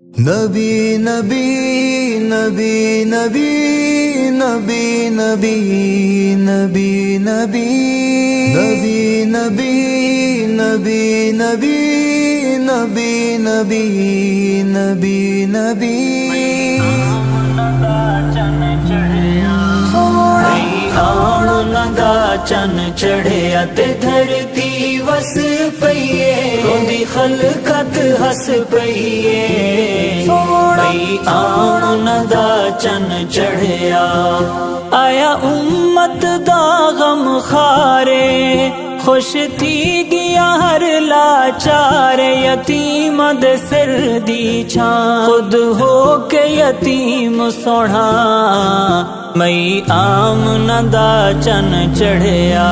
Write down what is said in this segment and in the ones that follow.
نبی نبی نبی نبی نبی نبی نبی نبی نبی نبی نبی نبی نبی نبی نبی آمنا چن چڑھیا تے دھرتی وس پئیے روندی خلقت ہس پئیے بھئی آمنا دا چن چڑھیا آیا امت دا غم خارے خوش تھی گیا ہر لاچار یتیم دے سر دی چھان خود ہو کے یتیم سوڑا مئی آمنا دا چن چڑھیا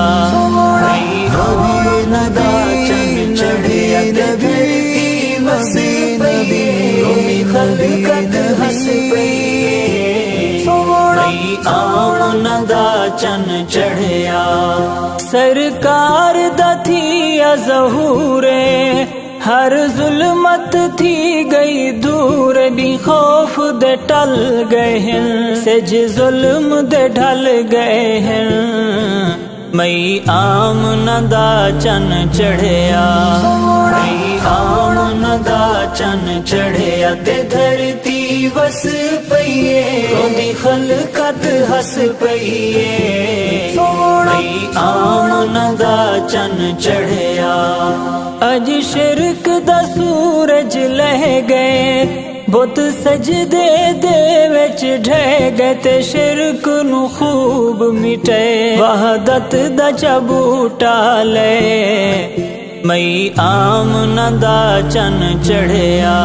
مئی آمنا دا چن چڑھیا دھرتی وس پئیے روندی خلقت ہس پئیے مئی آمنا دا چن چڑھیا سرکار دا تھی ظہورے ہر ظلمت تھی گئی دور بھی خوف دے ٹل گئے ہیں سج ظلم دے ڈھل گئے ہیں مئی آمنا دا چن چڑھیا مئی آمنا دا چن چڑھیا تے دھرتی وس پئیے روندی خلقت ہس پئیے مئی آمنا دا چن چڑھیا اج شرک دا سورج لہ گئے بت سجدے دے وچ ڈھہ گئے تے شرک نو خوب مٹے وحدت دا چبوٹا لے مئی آمنا دا چن چڑھیا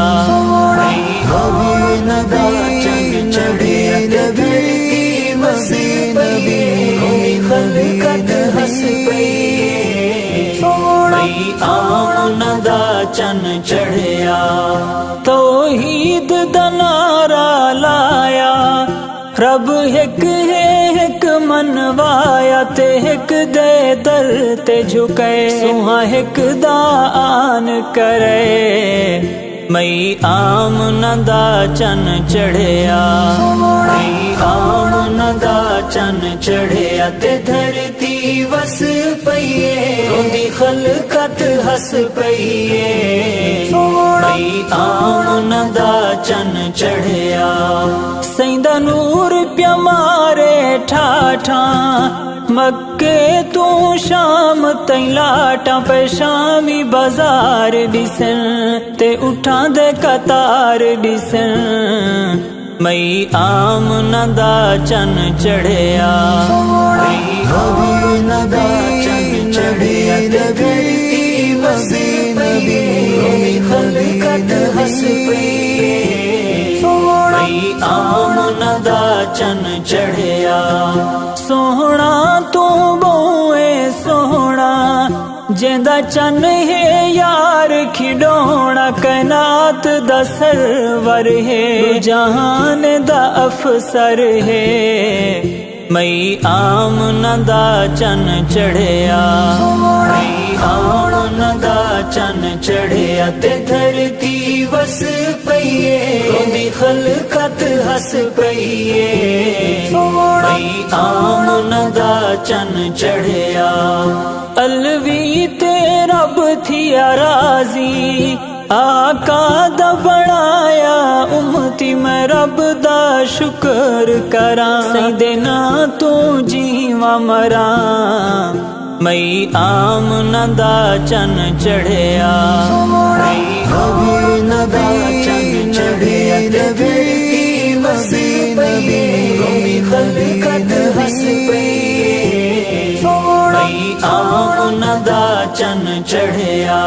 مئی آمنا دا چن چڑھیا دھرتی وس پئیے روندی خلقت ہس پئیے مئی آمنا دا چن چڑھیا توحید دا نعرہ لایا رب ایک ہے ایک منوایا تے ایک دے در تے جھکے سوہا ایک دا آن کرے مئی آمنا دا چن چڑھیا مئی آمنا دا چن چڑھیا تے دھرتی وس پئیے روندی خلقت ہس پئیے مئی آمنا دا چن چڑھیا سیندا نور پیا مارے ٹھاٹھا مکے تو شام تائیں لاٹاں پہ شامی بازار ڈسن تے اٹھاں دے قطار ڈسن مئی آمنا دا چن چڑھیا مئی آمنا دا چن چڑھیا دھرتی وس پئیے روندی خلقت ہس پئیے مئی آمنا دا چن چڑھیا سوہنا تو بوئے سوہنا جیندا چن ہے یار کھڈونا کائنات دا سرور ہے جہان دا افسر ہے مئی آمنا دا چن چڑھیا مئی آمنا دا چن چڑھیا تے دھرتی وس پئیے روندی خلقت ہس پئیے مئی آمنا دا چن چڑھیا الوی تے رب تھی راضی آقا دا بڑایا امتی میں رب دا شکر کراں سیدے نا تو جیواں مراں مئی آمنا دا چن چڑھیا مئی آمنا دا چن چڑھیا دھرتی وس پئیے روندی خلقت ہس پئیے مئی آمنا دا چن چڑھیا